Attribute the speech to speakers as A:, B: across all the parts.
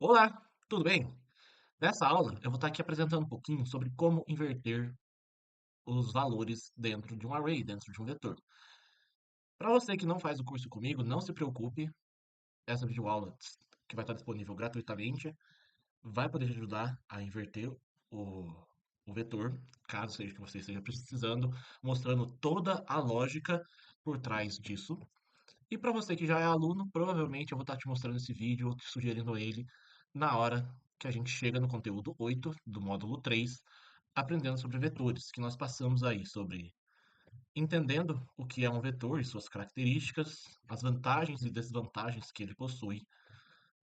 A: Olá, tudo bem? Nessa aula eu vou estar aqui apresentando um pouquinho sobre como inverter os valores dentro de um array, dentro de um vetor. Para você que não faz o curso comigo, não se preocupe, essa videoaula que vai estar disponível gratuitamente vai poder te ajudar a inverter o, o vetor, caso seja que você esteja precisando, mostrando toda a lógica por trás disso. E para você que já é aluno, provavelmente eu vou estar te mostrando esse vídeo, ou te sugerindo ele na hora que a gente chega no conteúdo 8 do módulo 3, aprendendo sobre vetores, que nós passamos aí sobre entendendo o que é um vetor e suas características, as vantagens e desvantagens que ele possui.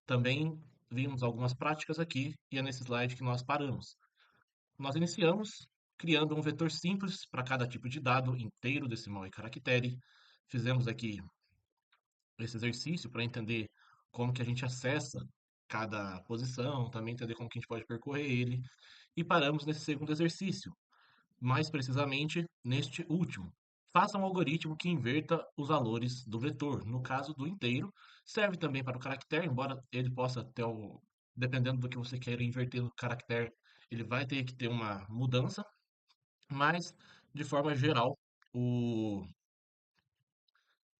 A: Também vimos algumas práticas aqui e é nesse slide que nós paramos. Nós iniciamos criando um vetor simples para cada tipo de dado, inteiro, decimal e caractere. Fizemos aqui esse exercício para entender como que a gente acessa cada posição, também entender como que a gente pode percorrer ele, e paramos nesse segundo exercício, mais precisamente neste último. Faça um algoritmo que inverta os valores do vetor. No caso do inteiro, serve também para o caractere, embora ele possa ter dependendo do que você queira inverter no caractere, ele vai ter que ter uma mudança, mas de forma geral, o,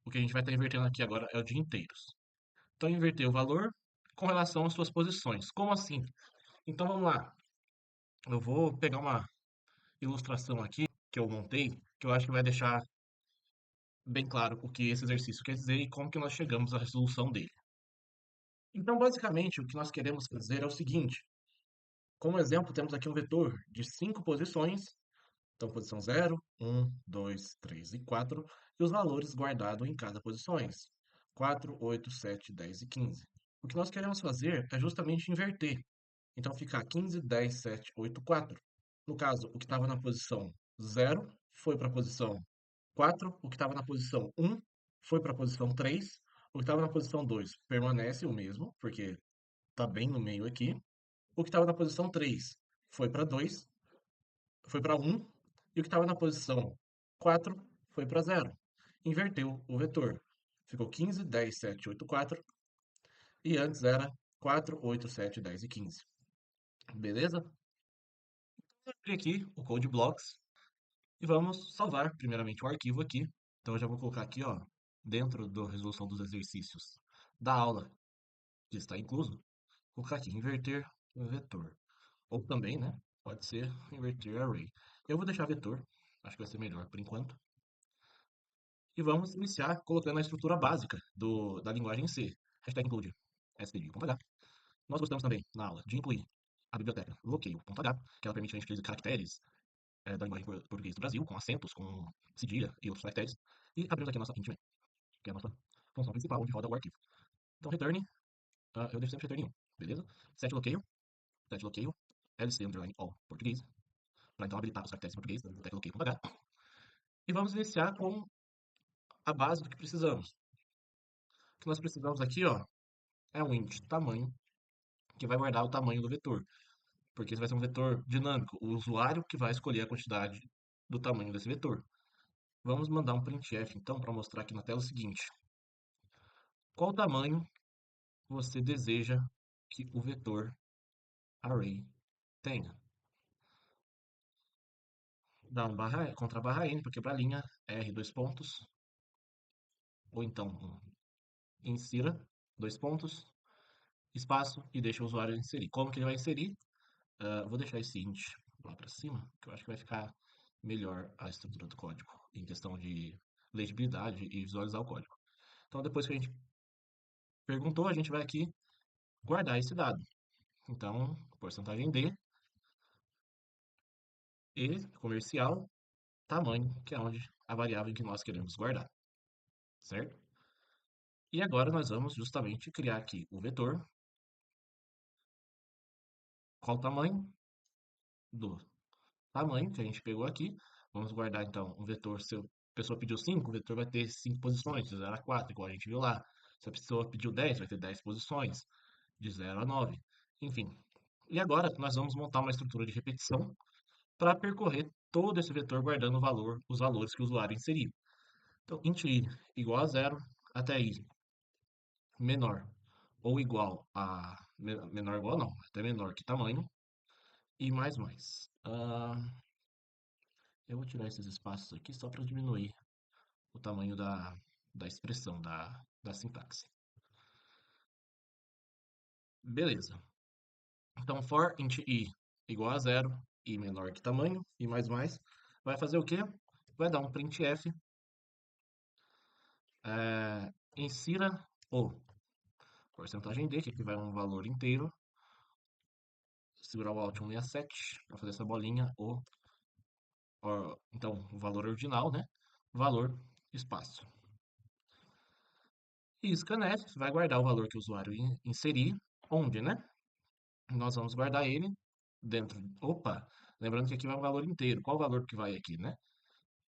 A: o que a gente vai estar invertendo aqui agora é o de inteiros. Então, inverter o valor com relação às suas posições. Como assim? Então, vamos lá. Eu vou pegar uma ilustração aqui que eu montei, que eu acho que vai deixar bem claro o que esse exercício quer dizer e como que nós chegamos à resolução dele. Então, basicamente, o que nós queremos fazer é o seguinte. Como exemplo, temos aqui um vetor de 5 posições. Então, posição 0, 1, 2, 3 e 4. E os valores guardados em cada posições. 4, 8, 7, 10 e 15. O que nós queremos fazer é justamente inverter. Então fica 15, 10, 7, 8, 4. No caso, o que estava na posição 0 foi para a posição 4, o que estava na posição 1 foi para a posição 3, o que estava na posição 2 permanece o mesmo, porque está bem no meio aqui. O que estava na posição 3 foi para 2, foi para 1, e o que estava na posição 4 foi para 0. Inverteu o vetor. Ficou 15, 10, 7, 8, 4, e antes era 4, 8, 7, 10 e 15. Beleza? Vou abrir aqui o Code Blocks e vamos salvar primeiramente o arquivo aqui. Então eu já vou colocar aqui, ó, dentro da resolução dos exercícios da aula que está incluso, vou colocar aqui inverter vetor. Ou também, né, pode ser inverter array. Eu vou deixar vetor, acho que vai ser melhor por enquanto. E vamos iniciar colocando a estrutura básica da linguagem C. Hashtag include std.h. Nós gostamos também, na aula, de incluir a biblioteca loqueio.h, que ela permite que a gente utilize caracteres da linguagem português do Brasil, com acentos, com cedilha e outros caracteres. E abrimos aqui a nossa int main, que é a nossa função principal, onde roda o arquivo. Então, return, eu deixo sempre return 1, beleza? Set loqueio, lc underline all português, para então habilitar os caracteres em português, biblioteca loqueio.h. E vamos iniciar com a base do que precisamos. O que nós precisamos aqui, ó, é um int tamanho, que vai guardar o tamanho do vetor, porque esse vai ser um vetor dinâmico, o usuário que vai escolher a quantidade do tamanho desse vetor. Vamos mandar um printf, então, para mostrar aqui na tela o seguinte. Qual tamanho você deseja que o vetor array tenha? Dá um barra, contra barra n para quebrar a linha, r dois pontos, ou então insira dois pontos, espaço e deixa o usuário inserir. Como que ele vai inserir? Vou deixar esse int lá para cima, que eu acho que vai ficar melhor a estrutura do código, em questão de legibilidade e visualizar o código. Então, depois que a gente perguntou, a gente vai aqui guardar esse dado. Então, porcentagem D e comercial, tamanho, que é onde a variável que nós queremos guardar, certo? E agora nós vamos justamente criar aqui o vetor. Qual o tamanho? Do tamanho que a gente pegou aqui. Vamos guardar então um vetor. Se a pessoa pediu 5, o vetor vai ter 5 posições, de 0 a 4, igual a gente viu lá. Se a pessoa pediu 10, vai ter 10 posições, de 0 a 9. Enfim. E agora nós vamos montar uma estrutura de repetição para percorrer todo esse vetor guardando o valor, os valores que o usuário inseriu. Então, int i igual a 0 até i menor ou igual a menor ou igual não, até menor que tamanho e mais. Eu vou tirar esses espaços aqui só para diminuir o tamanho da expressão, da sintaxe. Beleza. Então, for int i igual a zero, i menor que tamanho, e vai fazer o quê? Vai dar um printf, insira o porcentagem d, que aqui vai um valor inteiro, segurar o Alt 167 para fazer essa bolinha, então, o valor ordinal, né? Valor, espaço. E scanf vai guardar o valor que o usuário inserir, onde, né? Nós vamos guardar ele dentro. Opa! Lembrando que aqui vai um valor inteiro. Qual o valor que vai aqui, né?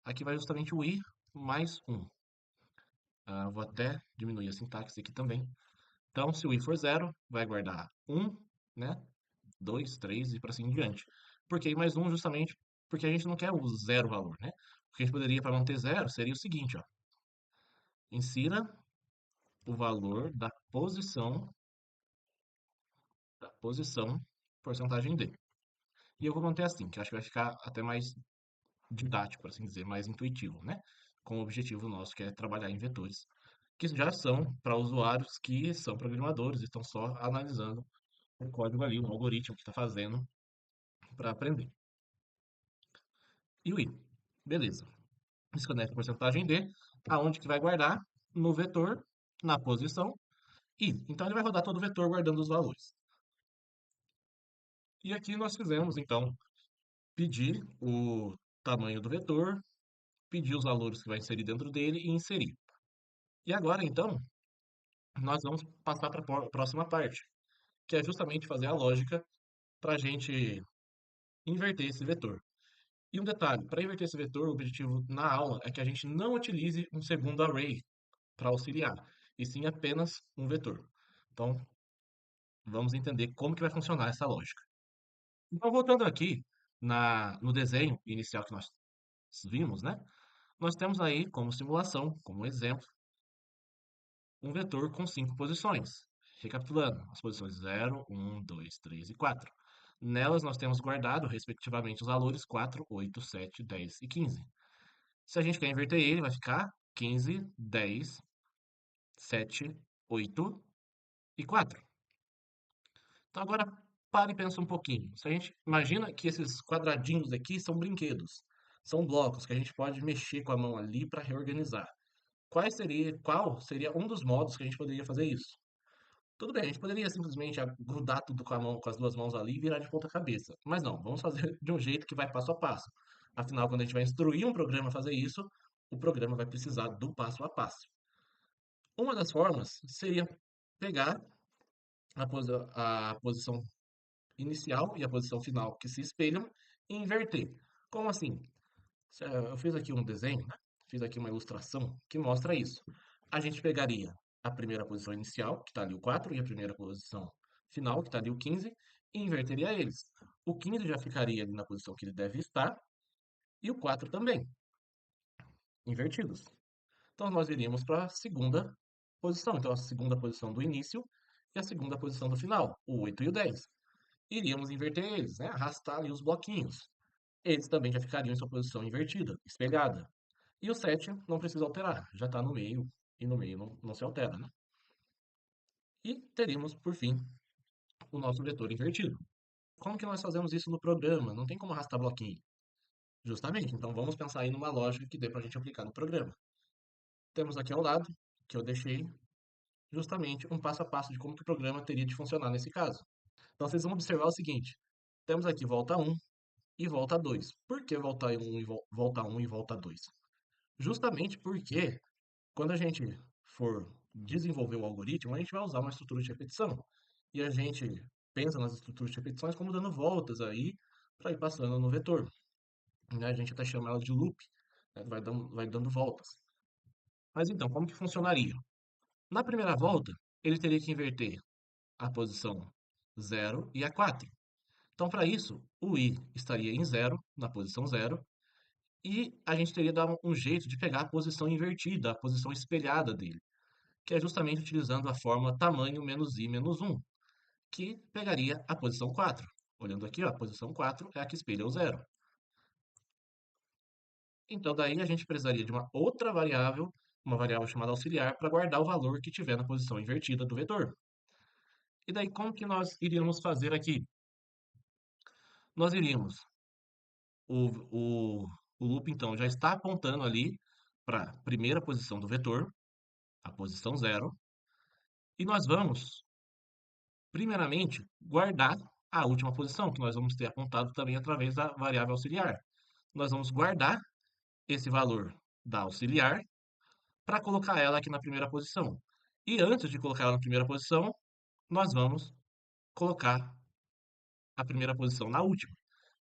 A: Aqui vai justamente o i mais 1. Vou até diminuir a sintaxe aqui também. Então, se o i for zero, vai guardar 1, né? 2, 3 e para assim em diante. Por que i mais 1? Justamente porque a gente não quer o zero valor, né? O que a gente poderia para manter zero seria o seguinte, ó. Insira o valor da posição porcentagem d. E eu vou manter assim, que eu acho que vai ficar até mais didático, por assim dizer, mais intuitivo, né? Com o objetivo nosso, que é trabalhar em vetores, que já são para usuários que são programadores e estão só analisando o código ali, o algoritmo que está fazendo para aprender. E o i. Beleza. Desconecta a porcentagem d, aonde que vai guardar? No vetor, na posição i. Então ele vai rodar todo o vetor guardando os valores. E aqui nós fizemos, então, pedir o tamanho do vetor, pedir os valores que vai inserir dentro dele e inserir. E agora, então, nós vamos passar para a próxima parte, que é justamente fazer a lógica para a gente inverter esse vetor. E um detalhe, para inverter esse vetor, o objetivo na aula é que a gente não utilize um segundo array para auxiliar, e sim apenas um vetor. Então, vamos entender como que vai funcionar essa lógica. Então, voltando aqui no desenho inicial que nós vimos, né? Nós temos aí como simulação, como exemplo, um vetor com 5 posições. Recapitulando, as posições 0, 1, 2, 3 e 4. Nelas nós temos guardado, respectivamente, os valores 4, 8, 7, 10 e 15. Se a gente quer inverter ele, vai ficar 15, 10, 7, 8 e 4. Então agora pare e pensa um pouquinho. Se a gente imagina que esses quadradinhos aqui são brinquedos, são blocos que a gente pode mexer com a mão ali para reorganizar. Qual seria um dos modos que a gente poderia fazer isso? Tudo bem, a gente poderia simplesmente grudar tudo com a mão, com as duas mãos ali e virar de ponta cabeça. Mas não, vamos fazer de um jeito que vai passo a passo. Afinal, quando a gente vai instruir um programa a fazer isso, o programa vai precisar do passo a passo. Uma das formas seria pegar a posição inicial e a posição final que se espelham e inverter. Como assim? Eu fiz aqui um desenho, né? Fiz aqui uma ilustração que mostra isso. A gente pegaria a primeira posição inicial, que está ali o 4, e a primeira posição final, que está ali o 15, e inverteria eles. O 15 já ficaria ali na posição que ele deve estar, e o 4 também, invertidos. Então nós iríamos para a segunda posição. Então a segunda posição do início e a segunda posição do final, o 8 e o 10. Iríamos inverter eles, né? Arrastar ali os bloquinhos. Eles também já ficariam em sua posição invertida, espelhada. E o 7 não precisa alterar, já está no meio, e no meio não se altera, né? E teríamos, por fim, o nosso vetor invertido. Como que nós fazemos isso no programa? Não tem como arrastar bloquinho. Justamente, então vamos pensar aí numa lógica que dê para a gente aplicar no programa. Temos aqui ao lado, que eu deixei, justamente um passo a passo de como que o programa teria de funcionar nesse caso. Então vocês vão observar o seguinte, temos aqui volta 1 e volta 2. Por que volta 1 e volta 1 e volta 2? Justamente porque quando a gente for desenvolver o algoritmo, a gente vai usar uma estrutura de repetição. E a gente pensa nas estruturas de repetições como dando voltas aí para ir passando no vetor. Né? A gente até chama ela de loop, né? Vai dando voltas. Mas então, como que funcionaria? Na primeira volta, ele teria que inverter a posição 0 e a 4. Então, para isso, o i estaria em 0, na posição 0, e a gente teria que dar um jeito de pegar a posição invertida, a posição espelhada dele. que é justamente utilizando a fórmula tamanho menos i menos 1, que pegaria a posição 4. Olhando aqui, ó, a posição 4 é a que espelha o zero. Então, daí a gente precisaria de uma outra variável, uma variável chamada auxiliar, para guardar o valor que tiver na posição invertida do vetor. E daí, como que nós iríamos fazer aqui? Nós iríamos, o, o, o loop, então, já está apontando ali para a primeira posição do vetor, a posição zero, e nós vamos, primeiramente, guardar a última posição, que nós vamos ter apontado também através da variável auxiliar. Nós vamos guardar esse valor da auxiliar para colocar ela aqui na primeira posição. E antes de colocar ela na primeira posição, nós vamos colocar a primeira posição na última.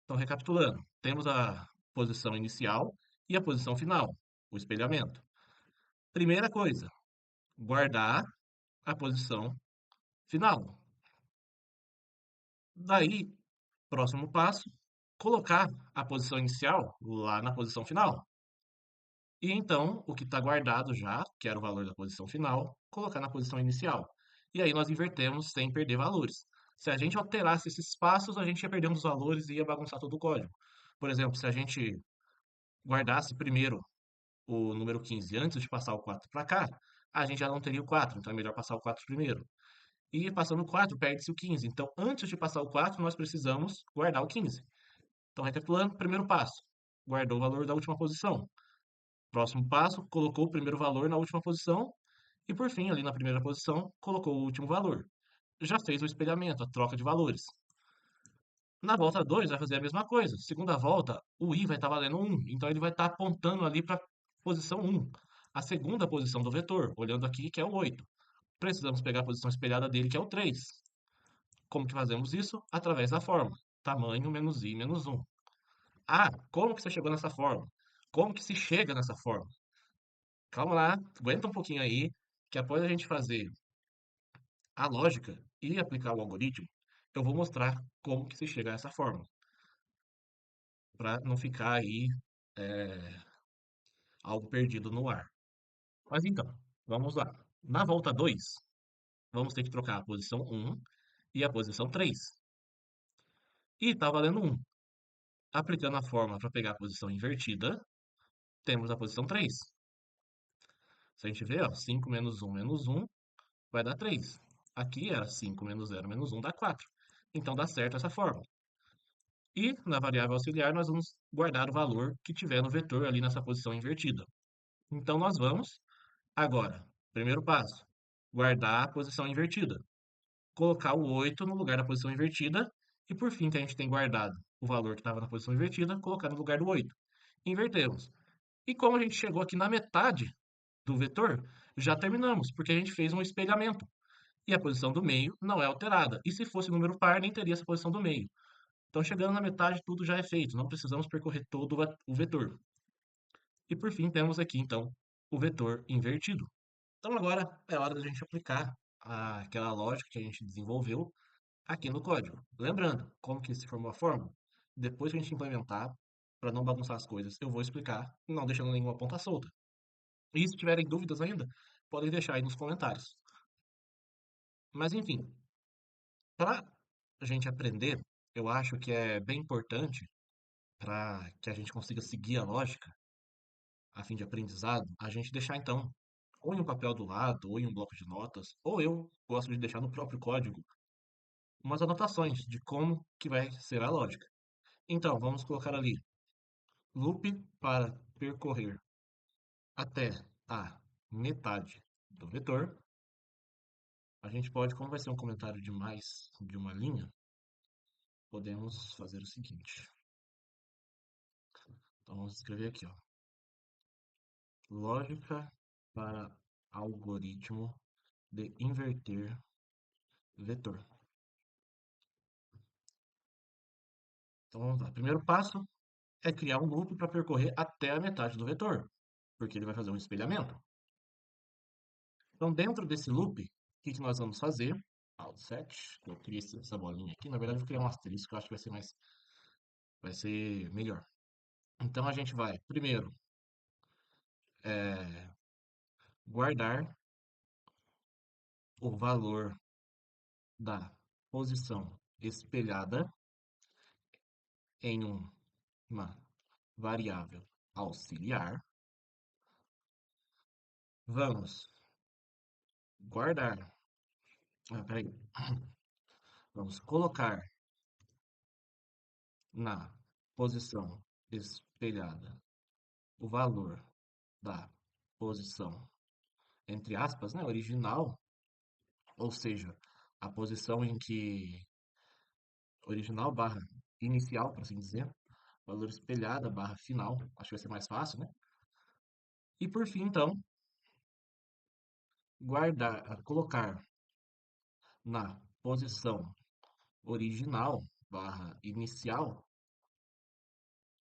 A: Então, recapitulando, temos a posição inicial e a posição final, o espelhamento. Primeira coisa, guardar a posição final. Daí, próximo passo, colocar a posição inicial lá na posição final. E então, o que está guardado já, que era o valor da posição final, colocar na posição inicial. E aí nós invertemos sem perder valores. Se a gente alterasse esses passos, a gente ia perdendo os valores e ia bagunçar todo o código. Por exemplo, se a gente guardasse primeiro o número 15 antes de passar o 4 para cá, a gente já não teria o 4, então é melhor passar o 4 primeiro. E passando o 4, perde-se o 15. Então, antes de passar o 4, nós precisamos guardar o 15. Então, recapitulando, primeiro passo, guardou o valor da última posição. Próximo passo, colocou o primeiro valor na última posição e, por fim, ali na primeira posição, colocou o último valor. Já fez o espelhamento, a troca de valores. Na volta 2 vai fazer a mesma coisa. Segunda volta, o i vai estar valendo 1, então ele vai estar apontando ali para a posição 1, a segunda posição do vetor, olhando aqui que é o 8. Precisamos pegar a posição espelhada dele, que é o 3. Como que fazemos isso? Através da fórmula tamanho menos i menos 1. Ah, como que você chegou nessa fórmula? Como que se chega nessa fórmula? Calma lá, aguenta um pouquinho aí, que após a gente fazer a lógica e aplicar o algoritmo, eu vou mostrar como que se chega a essa fórmula, para não ficar aí é, algo perdido no ar. Mas então, vamos lá. Na volta 2, vamos ter que trocar a posição 1 e a posição 3. E está valendo 1. Aplicando a fórmula para pegar a posição invertida, temos a posição 3. Se a gente ver, ó, 5 menos 1 vai dar 3. Aqui era 5 menos 0 menos 1 dá 4. Então dá certo essa fórmula. E na variável auxiliar nós vamos guardar o valor que tiver no vetor ali nessa posição invertida. Então nós vamos agora, primeiro passo, guardar a posição invertida. Colocar o 8 no lugar da posição invertida e por fim que a gente tem guardado o valor que estava na posição invertida, colocar no lugar do 8. Invertemos. E como a gente chegou aqui na metade do vetor, já terminamos, porque a gente fez um espelhamento. E a posição do meio não é alterada. E se fosse número par, nem teria essa posição do meio. Então, chegando na metade, tudo já é feito. Não precisamos percorrer todo o vetor. E por fim, temos aqui, então, o vetor invertido. Então, agora é hora da gente aplicar aquela lógica que a gente desenvolveu aqui no código. Lembrando, como que se formou a fórmula? Depois que a gente implementar, para não bagunçar as coisas, eu vou explicar, não deixando nenhuma ponta solta. E se tiverem dúvidas ainda, podem deixar aí nos comentários. Mas enfim, para a gente aprender, eu acho que é bem importante para que a gente consiga seguir a lógica, a fim de aprendizado, a gente deixar então, ou em um papel do lado, ou em um bloco de notas, ou eu gosto de deixar no próprio código, umas anotações de como que vai ser a lógica. Então, vamos colocar ali, loop para percorrer até a metade do vetor. A gente pode, como vai ser um comentário de mais de uma linha, podemos fazer o seguinte. Então, vamos escrever aqui, ó. Lógica para algoritmo de inverter vetor. Então vamos lá. Primeiro passo é criar um loop para percorrer até a metade do vetor, porque ele vai fazer um espelhamento. Então, dentro desse loop, o que que nós vamos fazer? Alt 7, eu criei essa bolinha aqui. Na verdade, eu vou criar um asterisco, que eu acho que vai ser melhor. Então, a gente vai, primeiro, guardar o valor da posição espelhada em uma variável auxiliar. Vamos guardar. Peraí. Vamos colocar na posição espelhada o valor da posição, entre aspas, né, original, ou seja, a posição em que original barra inicial, por assim dizer, valor espelhada barra final, acho que vai ser mais fácil, né? E por fim, então, colocar na posição original barra inicial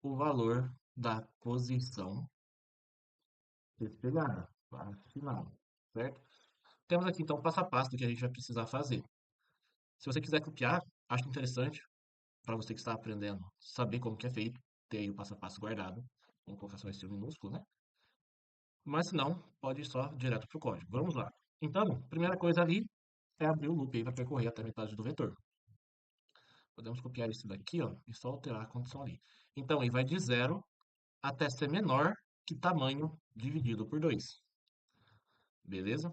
A: o valor da posição espelhada barra final, certo? Temos aqui então o passo a passo do que a gente vai precisar fazer. Se você quiser copiar, acho interessante para você que está aprendendo saber como que é feito, ter aí o passo a passo guardado. Vamos colocar só esse minúsculo, né? Mas se não, pode ir só direto para o código. Vamos lá. Então, primeira coisa ali é abrir o loop aí para percorrer até a metade do vetor. Podemos copiar isso daqui, ó, e só alterar a condição ali. Então, aí vai de zero até ser menor que tamanho dividido por 2. Beleza?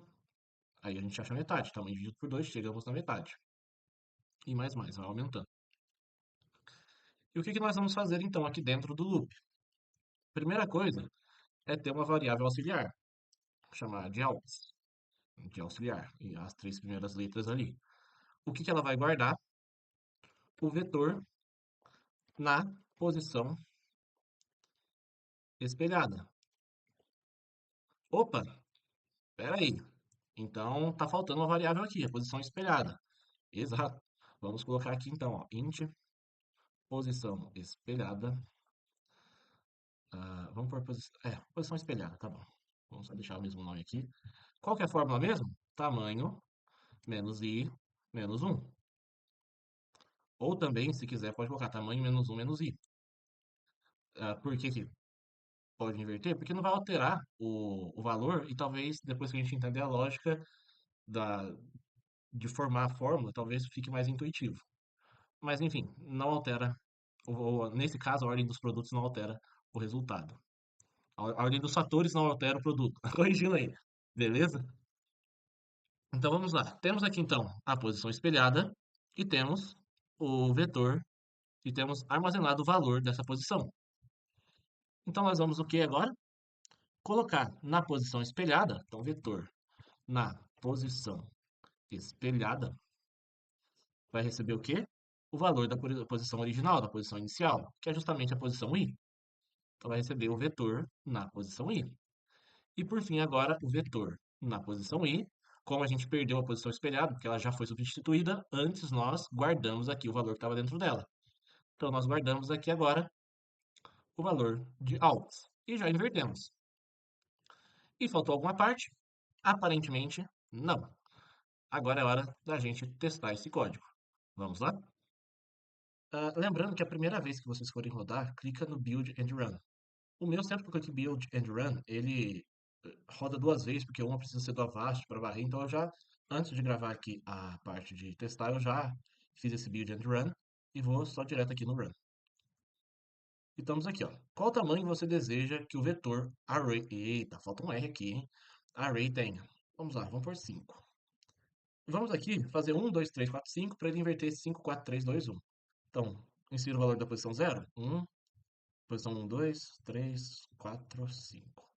A: Aí a gente acha a metade. Tamanho dividido por 2, chegamos na metade. E mais, vai aumentando. E o que que nós vamos fazer então aqui dentro do loop? Primeira coisa é ter uma variável auxiliar, chamada de auxiliar, e as três primeiras letras ali. O que que ela vai guardar? O vetor na posição espelhada. Opa, espera aí. Então tá faltando uma variável aqui, a posição espelhada. Exato. Vamos colocar aqui então, ó, int posição espelhada. Vamos por posição espelhada, tá bom. Vamos só deixar o mesmo nome aqui. Qual que é a fórmula mesmo? Tamanho menos i menos um. Ou também, se quiser, pode colocar tamanho menos um menos i. Por que que pode inverter? Porque não vai alterar o valor e talvez depois que a gente entender a lógica da, de formar a fórmula, talvez fique mais intuitivo. Mas enfim, não altera, nesse caso, a ordem dos produtos não altera o resultado. A ordem dos fatores não altera o produto. Corrigindo aí, beleza? Então vamos lá. Temos aqui então a posição espelhada e temos o vetor e temos armazenado o valor dessa posição. Então nós vamos o que agora? Colocar na posição espelhada, então vetor na posição espelhada vai receber o quê? O valor da posição original, da posição inicial, que é justamente a posição i. Então vai receber o vetor na posição i. E por fim, agora o vetor na posição i. Como a gente perdeu a posição espelhada, porque ela já foi substituída, antes nós guardamos aqui o valor que estava dentro dela. Então nós guardamos aqui agora o valor de altos e já invertemos. E faltou alguma parte? Aparentemente, não. Agora é hora da gente testar esse código. Vamos lá? Lembrando que a primeira vez que vocês forem rodar, clica no Build and Run. O meu, sempre que eu clico em Build and Run, ele roda duas vezes, porque uma precisa ser do Avast para varrer. Então, antes de gravar aqui a parte de testar, eu já fiz esse Build and Run e vou só direto aqui no Run. E estamos aqui, ó. Qual tamanho você deseja que o vetor array... Eita, falta um R aqui, hein? Array tenha. Vamos lá, vamos por 5. Vamos aqui fazer 1, 2, 3, 4, 5 para ele inverter esse 5, 4, 3, 2, 1. Então, insira o valor da posição 0. Posição 1, 2, 3, 4, 5.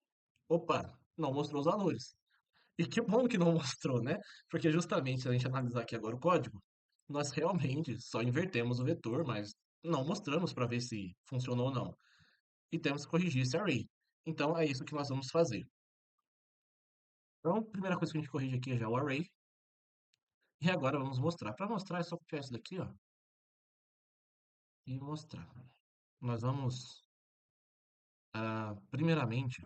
A: Opa, não mostrou os valores. E que bom que não mostrou, né? Porque justamente, se a gente analisar aqui agora o código, nós realmente só invertemos o vetor, mas não mostramos para ver se funcionou ou não. E temos que corrigir esse array. Então, é isso que nós vamos fazer. Então, a primeira coisa que a gente corrige aqui é já o array. E agora vamos mostrar. Para mostrar, é só copiar isso daqui, ó, e mostrar. Nós vamos, primeiramente,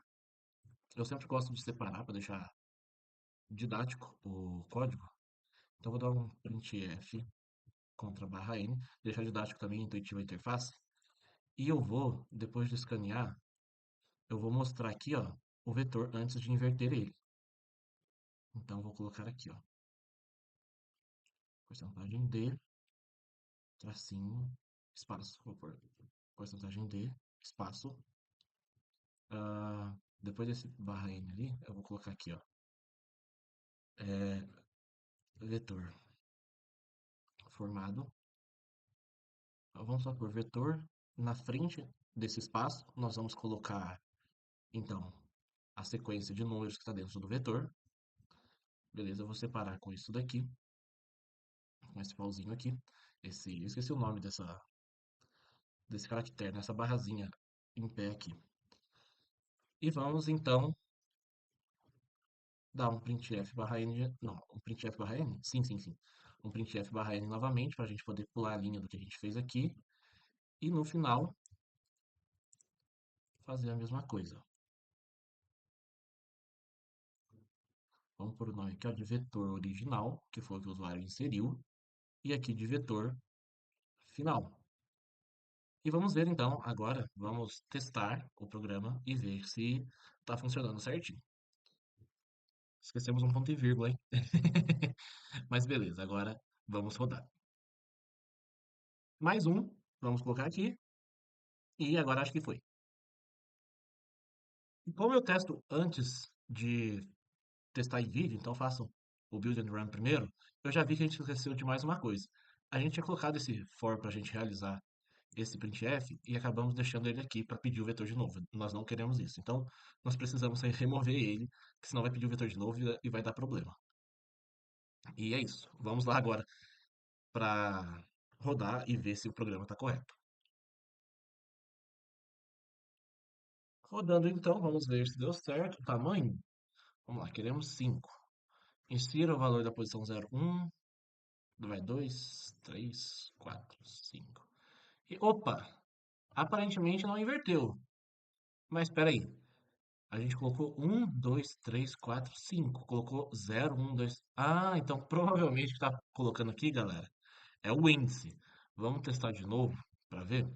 A: eu sempre gosto de separar para deixar didático o código. Então, vou dar um printf contra barra n, deixar didático também, intuitivo a interface. E eu vou, depois de escanear, eu vou mostrar aqui, ó, o vetor antes de inverter ele. Então, vou colocar aqui, ó. porcentagem de, tracinho, espaço. Vou pôr porcentagem de, espaço. Depois desse barra N ali, eu vou colocar aqui, ó. É, vetor formado. Vamos só por vetor. Na frente desse espaço, nós vamos colocar, então, a sequência de números que está dentro do vetor. Beleza, eu vou separar com isso daqui, com esse pauzinho aqui. Eu esqueci o nome desse caractere, nessa barrazinha em pé aqui. E vamos, então, dar um printf barra n, não, um printf barra n? Sim, sim, sim. Um printf barra n novamente, para a gente poder pular a linha do que a gente fez aqui. E no final, fazer a mesma coisa. Vamos por o nome aqui, ó, de vetor original, que foi o que o usuário inseriu. E aqui de vetor final. E vamos ver então, agora, vamos testar o programa e ver se está funcionando certinho. Esquecemos um ponto e vírgula, hein? Mas beleza, agora vamos rodar. Mais um, vamos colocar aqui. E agora acho que foi. E como eu testo antes de testar em vídeo, então faço o build and run primeiro, eu já vi que a gente esqueceu de mais uma coisa. A gente tinha colocado esse for para a gente realizar esse printf e acabamos deixando ele aqui para pedir o vetor de novo. Nós não queremos isso. Então, nós precisamos remover ele, que senão vai pedir o vetor de novo e vai dar problema. E é isso. Vamos lá agora para rodar e ver se o programa está correto. Rodando então, vamos ver se deu certo. O tamanho, vamos lá, queremos 5. Insira o valor da posição 0, 1, vai 2, 3, 4, 5. E opa, aparentemente não inverteu. Mas espera aí, a gente colocou 1, 2, 3, 4, 5. Colocou 0, 1, 2. Ah, então provavelmente o que está colocando aqui, galera, é o índice. Vamos testar de novo para ver.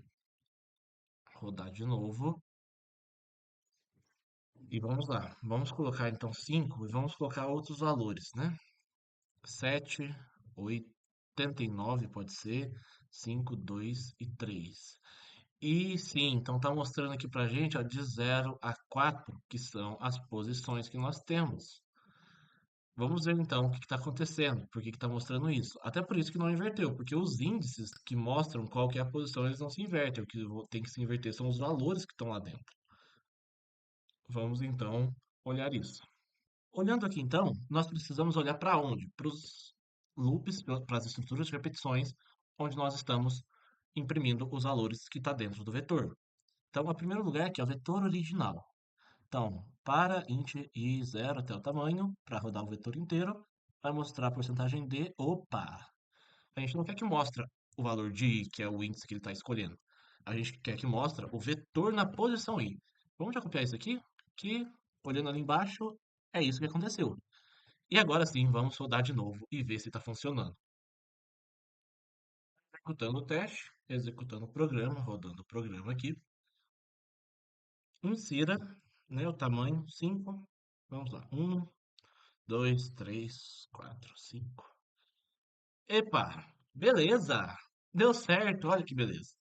A: Rodar de novo. E vamos lá. Vamos colocar então 5 e vamos colocar outros valores, né? 7, 89 pode ser. 5, 2 e 3. E sim, então tá mostrando aqui pra gente, ó, de 0 a 4, que são as posições que nós temos. Vamos ver então o que está acontecendo, por que está mostrando isso. Até por isso que não inverteu, porque os índices que mostram qual que é a posição, eles não se invertem. O que tem que se inverter são os valores que estão lá dentro. Vamos então olhar isso. Olhando aqui então, nós precisamos olhar para onde? Para os loops, para as estruturas de repetições, onde nós estamos imprimindo os valores que está dentro do vetor. Então, o primeiro lugar aqui é o vetor original. Então, para int i 0 até o tamanho, para rodar o vetor inteiro, vai mostrar a porcentagem de. Opa! A gente não quer que mostre o valor de i, que é o índice que ele está escolhendo. A gente quer que mostre o vetor na posição i. Vamos já copiar isso aqui, que, olhando ali embaixo, é isso que aconteceu. E agora sim, vamos rodar de novo e ver se está funcionando. Executando o teste, executando o programa, rodando o programa aqui. Insira, né, o tamanho 5. Vamos lá, 1, 2, 3, 4, 5. Epa, beleza! Deu certo, olha que beleza.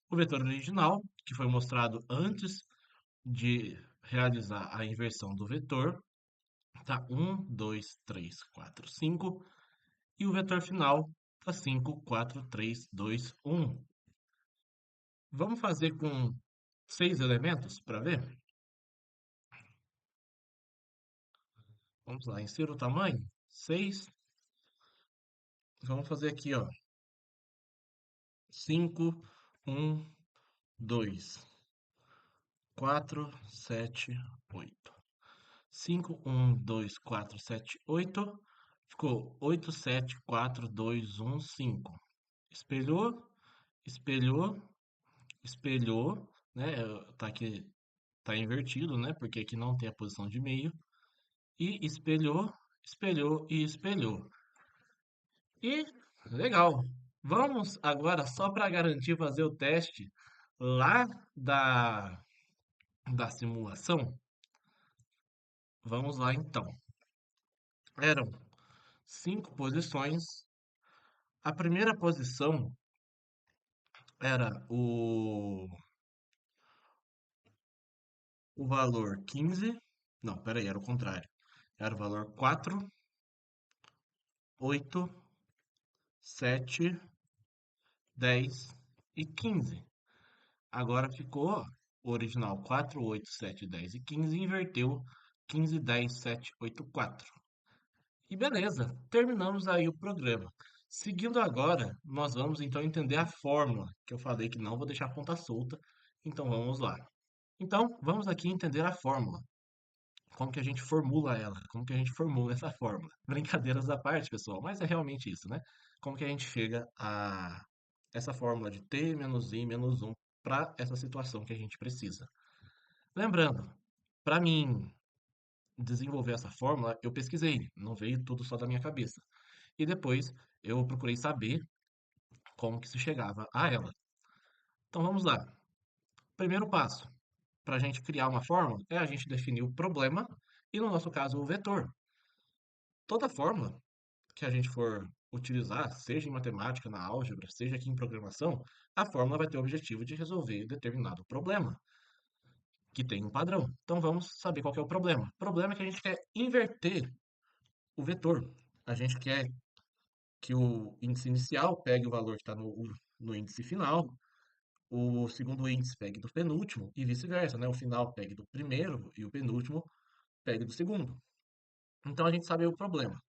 A: O vetor original, que foi mostrado antes de realizar a inversão do vetor, tá 1, 2, 3, 4, 5. E o vetor final tá 5, 4, 3, 2, 1. Vamos fazer com 6 elementos para ver? Vamos lá, insira o tamanho, 6. Vamos fazer aqui, ó, 5, 1, 2, 4, 7, 8. 5, 1, 2, 4, 7, 8. Ficou 8, 7, 4, 2, 1, 5. Espelhou, espelhou, espelhou, né? Tá aqui, tá invertido, né? Porque aqui não tem a posição de meio. E espelhou, espelhou e espelhou. E legal. Vamos agora, só para garantir, fazer o teste lá da simulação. Vamos lá então. Eram 5 posições A primeira posição era o valor 15. Não, peraí, era o contrário. Era o valor 4, 8, 7, 10 e 15. Agora ficou o original 4, 8, 7, 10 e 15 e inverteu 15, 10, 7, 8, 4. E beleza, terminamos aí o programa. Seguindo agora, nós vamos então entender a fórmula, que eu falei que não vou deixar a ponta solta, então vamos lá. Então, vamos aqui entender a fórmula. Como que a gente formula ela? Como que a gente formula essa fórmula? Brincadeiras à parte, pessoal, mas é realmente isso, né? Como que a gente chega a essa fórmula de t menos i menos 1 para essa situação que a gente precisa. Lembrando, para mim desenvolver essa fórmula, eu pesquisei, não veio tudo só da minha cabeça. E depois eu procurei saber como que se chegava a ela. Então vamos lá. Primeiro passo para a gente criar uma fórmula é a gente definir o problema e, no nosso caso, o vetor. Toda fórmula que a gente for utilizar, seja em matemática, na álgebra, seja aqui em programação, a fórmula vai ter o objetivo de resolver determinado problema, que tem um padrão. Então vamos saber qual que é o problema. O problema é que a gente quer inverter o vetor. A gente quer que o índice inicial pegue o valor que está no índice final, o segundo índice pegue do penúltimo e vice-versa, né? O final pegue do primeiro e o penúltimo pegue do segundo. Então a gente sabe o problema.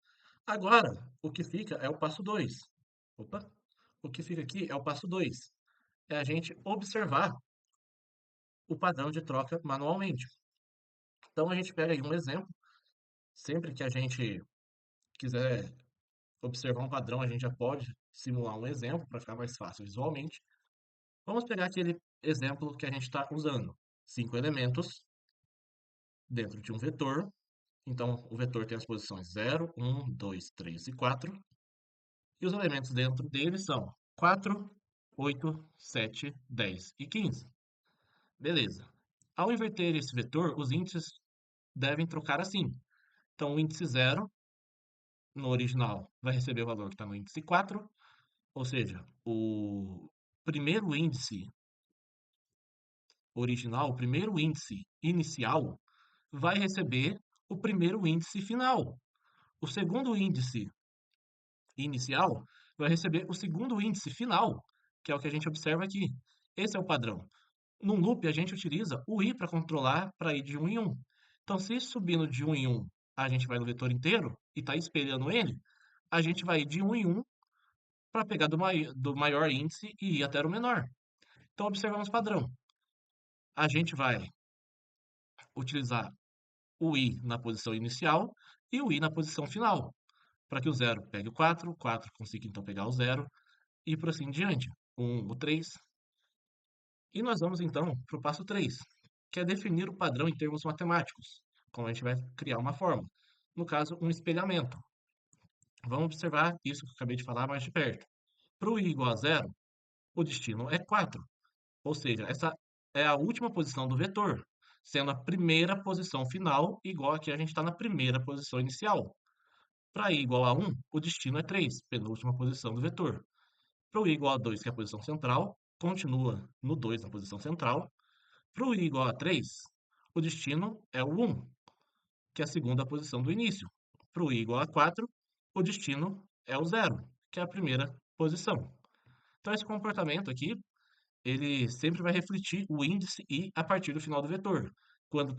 A: Agora, o que fica é o passo 2. Opa! O que fica aqui é o passo 2. É a gente observar o padrão de troca manualmente. Então a gente pega aí um exemplo. Sempre que a gente quiser observar um padrão, a gente já pode simular um exemplo para ficar mais fácil visualmente. Vamos pegar aquele exemplo que a gente está usando. 5 elementos dentro de um vetor. Então, o vetor tem as posições 0, 1, 2, 3 e 4. E os elementos dentro dele são 4, 8, 7, 10 e 15. Beleza. Ao inverter esse vetor, os índices devem trocar assim. Então, o índice 0, no original, vai receber o valor que está no índice 4, ou seja, o primeiro índice original, o primeiro índice inicial, vai receber o primeiro índice final. O segundo índice inicial vai receber o segundo índice final, que é o que a gente observa aqui. Esse é o padrão. No loop, a gente utiliza o i para controlar para ir de um em um. Então, se subindo de um em um, a gente vai no vetor inteiro e está espelhando ele, a gente vai ir de um em um para pegar do maior índice e ir até o menor. Então, observamos padrão. A gente vai utilizar o i na posição inicial e o i na posição final, para que o zero pegue o 4 consiga então pegar o zero e por assim diante. O 3. E nós vamos então para o passo 3, que é definir o padrão em termos matemáticos, como a gente vai criar uma fórmula. No caso, um espelhamento. Vamos observar isso que eu acabei de falar mais de perto. Para o i igual a zero, o destino é 4. Ou seja, essa é a última posição do vetor, sendo a primeira posição final igual a que a gente está na primeira posição inicial. Para i igual a 1, o destino é 3, penúltima posição do vetor. Para o i igual a 2, que é a posição central, continua no 2 na posição central. Para o i igual a 3, o destino é o 1, que é a segunda posição do início. Para o i igual a 4, o destino é o 0, que é a primeira posição. Então, esse comportamento aqui, ele sempre vai refletir o índice i a partir do final do vetor. Quando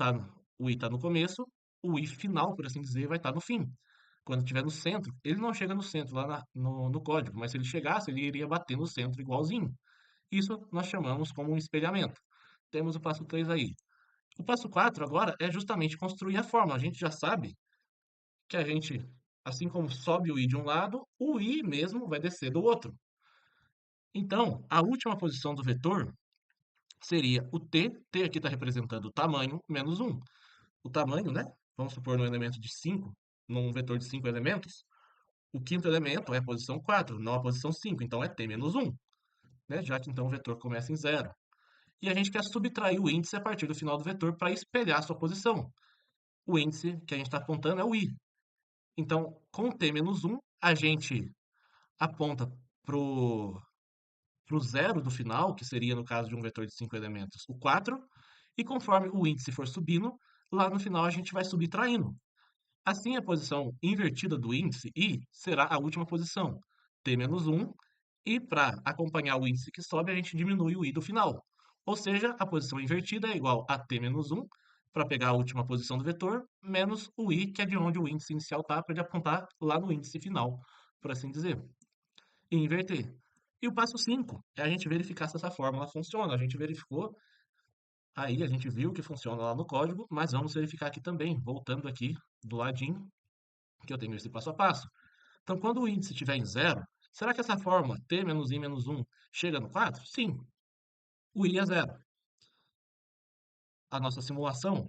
A: o i está no começo, o i final, por assim dizer, vai estar no fim. Quando estiver no centro, ele não chega no centro lá no código, mas se ele chegasse, ele iria bater no centro igualzinho. Isso nós chamamos como um espelhamento. Temos o passo 3 aí. O passo 4 agora é justamente construir a fórmula. A gente já sabe que a gente, assim como sobe o i de um lado, o i mesmo vai descer do outro. Então, a última posição do vetor seria o t. T aqui está representando o tamanho menos 1. O tamanho, né? Vamos supor num elemento de 5, num vetor de 5 elementos, o quinto elemento é a posição 4, não a posição 5. Então, é t menos 1, né? Já que então o vetor começa em 0. E a gente quer subtrair o índice a partir do final do vetor para espelhar a sua posição. O índice que a gente está apontando é o i. Então, com t menos 1, a gente aponta pro pro zero do final, que seria no caso de um vetor de 5 elementos, o 4, e conforme o índice for subindo, lá no final a gente vai subtraindo. Assim, a posição invertida do índice I será a última posição, T menos 1, e para acompanhar o índice que sobe, a gente diminui o I do final. Ou seja, a posição invertida é igual a T menos 1, para pegar a última posição do vetor, menos o I, que é de onde o índice inicial está, para ele apontar lá no índice final, por assim dizer, e inverter. E o passo 5 é a gente verificar se essa fórmula funciona. A gente verificou, aí a gente viu que funciona lá no código, mas vamos verificar aqui também, voltando aqui do ladinho, que eu tenho esse passo a passo. Então, quando o índice estiver em zero, será que essa fórmula t menos i menos 1 chega no 4? Sim, o i é zero. A nossa simulação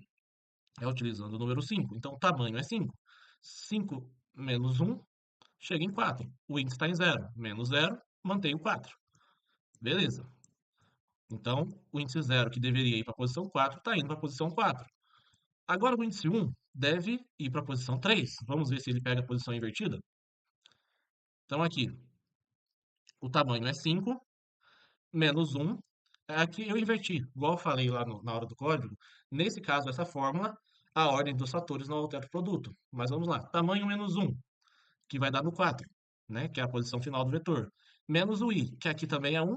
A: é utilizando o número 5, então o tamanho é 5. 5 menos 1 chega em 4. O índice está em zero. Menos zero, mantém o 4. Beleza. Então, o índice zero, que deveria ir para a posição 4, está indo para a posição 4. Agora, o índice 1 deve ir para a posição 3. Vamos ver se ele pega a posição invertida? Então, aqui, o tamanho é 5, menos 1. Aqui eu inverti, igual eu falei lá na hora do código. Nesse caso, essa fórmula, a ordem dos fatores não altera o produto. Mas vamos lá. Tamanho menos 1, que vai dar no 4, né? Que é a posição final do vetor. Menos o i, que aqui também é 1,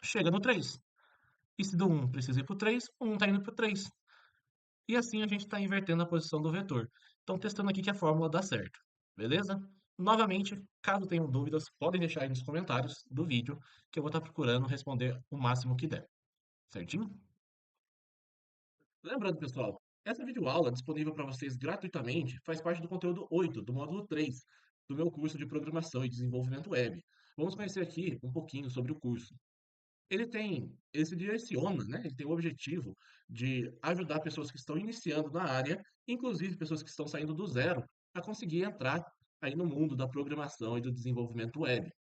A: chega no 3. E se do 1 precisa ir para o 3, o 1 está indo para o 3. E assim a gente está invertendo a posição do vetor. Então, testando aqui que a fórmula dá certo. Beleza? Novamente, caso tenham dúvidas, podem deixar aí nos comentários do vídeo, que eu vou estar procurando responder o máximo que der. Certinho? Lembrando, pessoal, essa videoaula disponível para vocês gratuitamente faz parte do conteúdo 8 do módulo 3 do meu curso de Programação e Desenvolvimento Web. Vamos conhecer aqui um pouquinho sobre o curso. Ele se direciona, né? Ele tem o objetivo de ajudar pessoas que estão iniciando na área, inclusive pessoas que estão saindo do zero, a conseguir entrar aí no mundo da programação e do desenvolvimento web.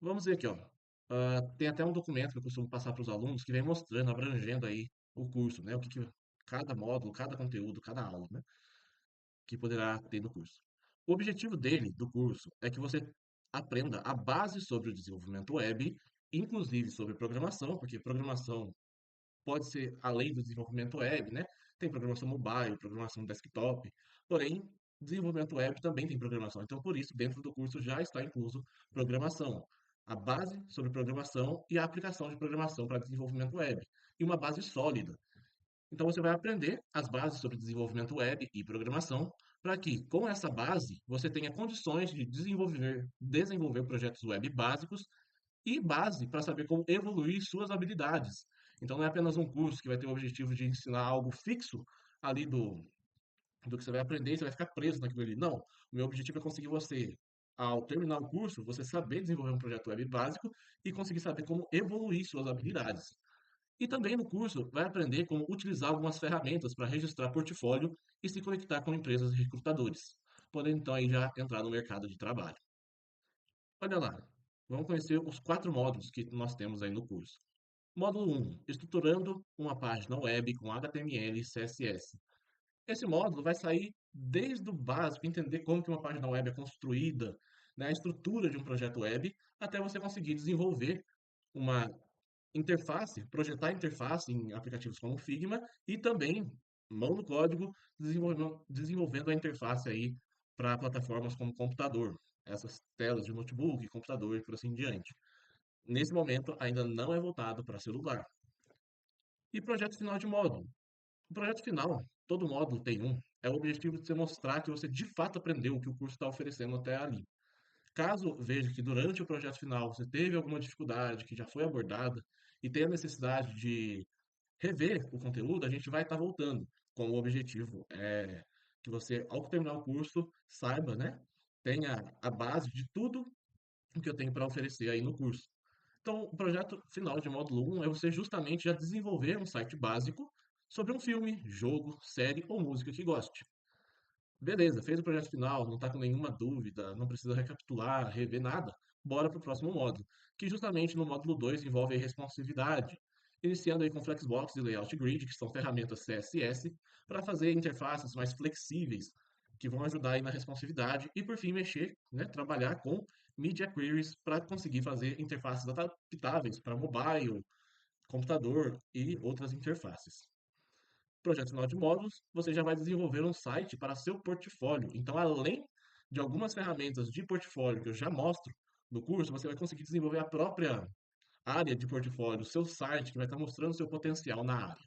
A: Vamos ver aqui, ó. Tem até um documento que eu costumo passar para os alunos que vem mostrando, abrangendo aí o curso, né? O que que cada módulo, cada conteúdo, cada aula, né? Que poderá ter no curso. O objetivo dele, do curso, é que você aprenda a base sobre o desenvolvimento web, inclusive sobre programação, porque programação pode ser além do desenvolvimento web, né? Tem programação mobile, programação desktop, porém, desenvolvimento web também tem programação. Então, por isso, dentro do curso já está incluso programação, a base sobre programação e a aplicação de programação para desenvolvimento web, e uma base sólida. Então, você vai aprender as bases sobre desenvolvimento web e programação, para que, com essa base, você tenha condições de desenvolver projetos web básicos e base para saber como evoluir suas habilidades. Então, não é apenas um curso que vai ter o objetivo de ensinar algo fixo ali do que você vai aprender e você vai ficar preso naquilo ali. Não. O meu objetivo é conseguir você, ao terminar o curso, você saber desenvolver um projeto web básico e conseguir saber como evoluir suas habilidades. E também no curso vai aprender como utilizar algumas ferramentas para registrar portfólio e se conectar com empresas e recrutadores, podendo então aí já entrar no mercado de trabalho. Olha lá, vamos conhecer os 4 módulos que nós temos aí no curso. Módulo 1, estruturando uma página web com HTML e CSS. Esse módulo vai sair desde o básico, entender como que uma página web é construída, né, a estrutura de um projeto web, até você conseguir desenvolver uma interface, projetar interface em aplicativos como o Figma e também, mão no código, desenvolvendo a interface aí para plataformas como computador, essas telas de notebook, computador e por assim diante. Nesse momento, ainda não é voltado para celular. E projeto final de módulo. O projeto final, todo módulo tem um, é o objetivo de você mostrar que você de fato aprendeu o que o curso está oferecendo até ali. Caso veja que durante o projeto final você teve alguma dificuldade que já foi abordada e tenha necessidade de rever o conteúdo, a gente vai estar voltando com o objetivo que você, ao terminar o curso, saiba, né, tenha a base de tudo o que eu tenho para oferecer aí no curso. Então, o projeto final de módulo 1 é você justamente já desenvolver um site básico sobre um filme, jogo, série ou música que goste. Beleza, fez o projeto final, não está com nenhuma dúvida, não precisa recapitular, rever nada. Bora para o próximo módulo, que justamente no módulo 2 envolve a responsividade, iniciando aí com Flexbox e Layout Grid, que são ferramentas CSS, para fazer interfaces mais flexíveis, que vão ajudar aí na responsividade, e por fim mexer, né, trabalhar com Media Queries para conseguir fazer interfaces adaptáveis para mobile, computador e outras interfaces. Projeto final de módulos, você já vai desenvolver um site para seu portfólio. Então, além de algumas ferramentas de portfólio que eu já mostro no curso, você vai conseguir desenvolver a própria área de portfólio, o seu site, que vai estar mostrando seu potencial na área.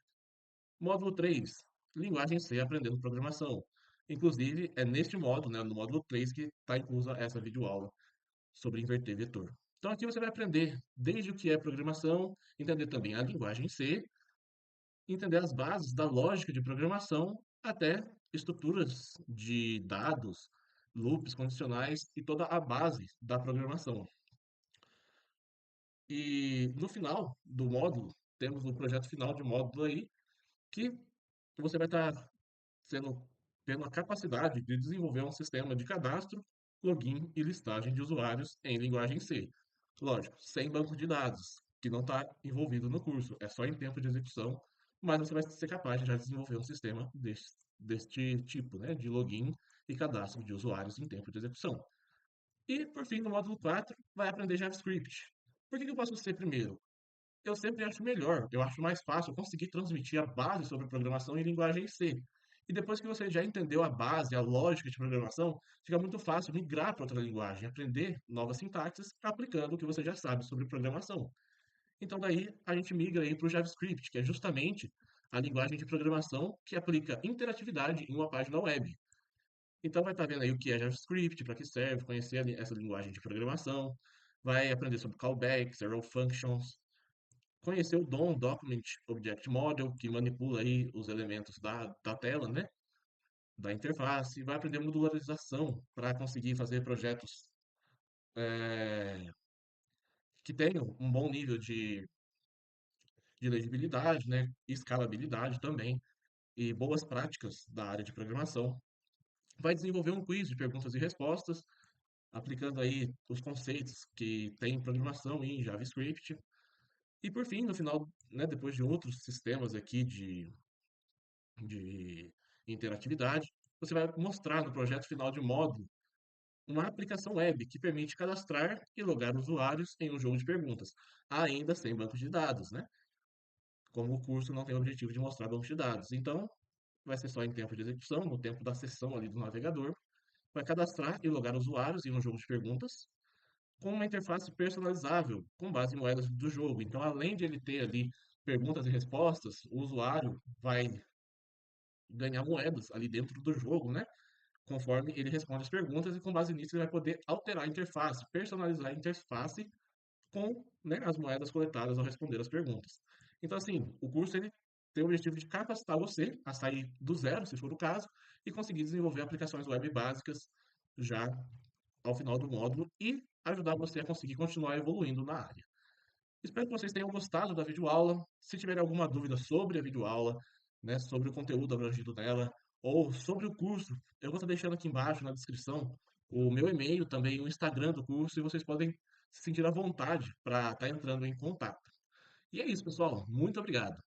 A: Módulo 3, linguagem C aprendendo programação. Inclusive, é neste módulo, né, no módulo 3, que está inclusa essa videoaula sobre inverter vetor. Então, aqui você vai aprender desde o que é programação, entender também a linguagem C, entender as bases da lógica de programação, até estruturas de dados, loops condicionais e toda a base da programação. E no final do módulo, temos o projeto final de módulo aí, que você vai estar sendo, tendo a capacidade de desenvolver um sistema de cadastro, login e listagem de usuários em linguagem C. Lógico, sem banco de dados, que não está envolvido no curso, é só em tempo de execução, mas você vai ser capaz de já desenvolver um sistema deste tipo, né, de login e cadastro de usuários em tempo de execução. E, por fim, no módulo 4, vai aprender JavaScript. Por que eu faço C primeiro? Eu sempre acho melhor, eu acho mais fácil conseguir transmitir a base sobre programação em linguagem C. E depois que você já entendeu a base, a lógica de programação, fica muito fácil migrar para outra linguagem, aprender novas sintaxes aplicando o que você já sabe sobre programação. Então daí a gente migra aí para o JavaScript, que é justamente a linguagem de programação que aplica interatividade em uma página web. Então vai estar vendo aí o que é JavaScript, para que serve, conhecer essa linguagem de programação, vai aprender sobre callbacks, arrow functions, conhecer o DOM, Document Object Model, que manipula aí os elementos da tela, né? Da interface, vai aprender modularização para conseguir fazer projetos que tenham um bom nível de legibilidade, né? Escalabilidade também, e boas práticas da área de programação. Vai desenvolver um quiz de perguntas e respostas, aplicando aí os conceitos que tem em programação em JavaScript. E por fim, no final, né, depois de outros sistemas aqui de interatividade, você vai mostrar no projeto final de módulo uma aplicação web que permite cadastrar e logar usuários em um jogo de perguntas, ainda sem banco de dados, né? Como o curso não tem o objetivo de mostrar banco de dados. Então, vai ser só em tempo de execução, no tempo da sessão ali do navegador, vai cadastrar e logar usuários em um jogo de perguntas com uma interface personalizável, com base em moedas do jogo. Então, além de ele ter ali perguntas e respostas, o usuário vai ganhar moedas ali dentro do jogo, né? Conforme ele responde as perguntas e com base nisso ele vai poder alterar a interface, personalizar a interface com, né, as moedas coletadas ao responder as perguntas. Então, assim, o curso ele tem o objetivo de capacitar você a sair do zero, se for o caso, e conseguir desenvolver aplicações web básicas já ao final do módulo e ajudar você a conseguir continuar evoluindo na área. Espero que vocês tenham gostado da videoaula. Se tiverem alguma dúvida sobre a videoaula, né, sobre o conteúdo abrangido nela, ou sobre o curso, eu vou estar deixando aqui embaixo na descrição o meu e-mail, também o Instagram do curso, e vocês podem se sentir à vontade para estar entrando em contato. E é isso, pessoal. Muito obrigado.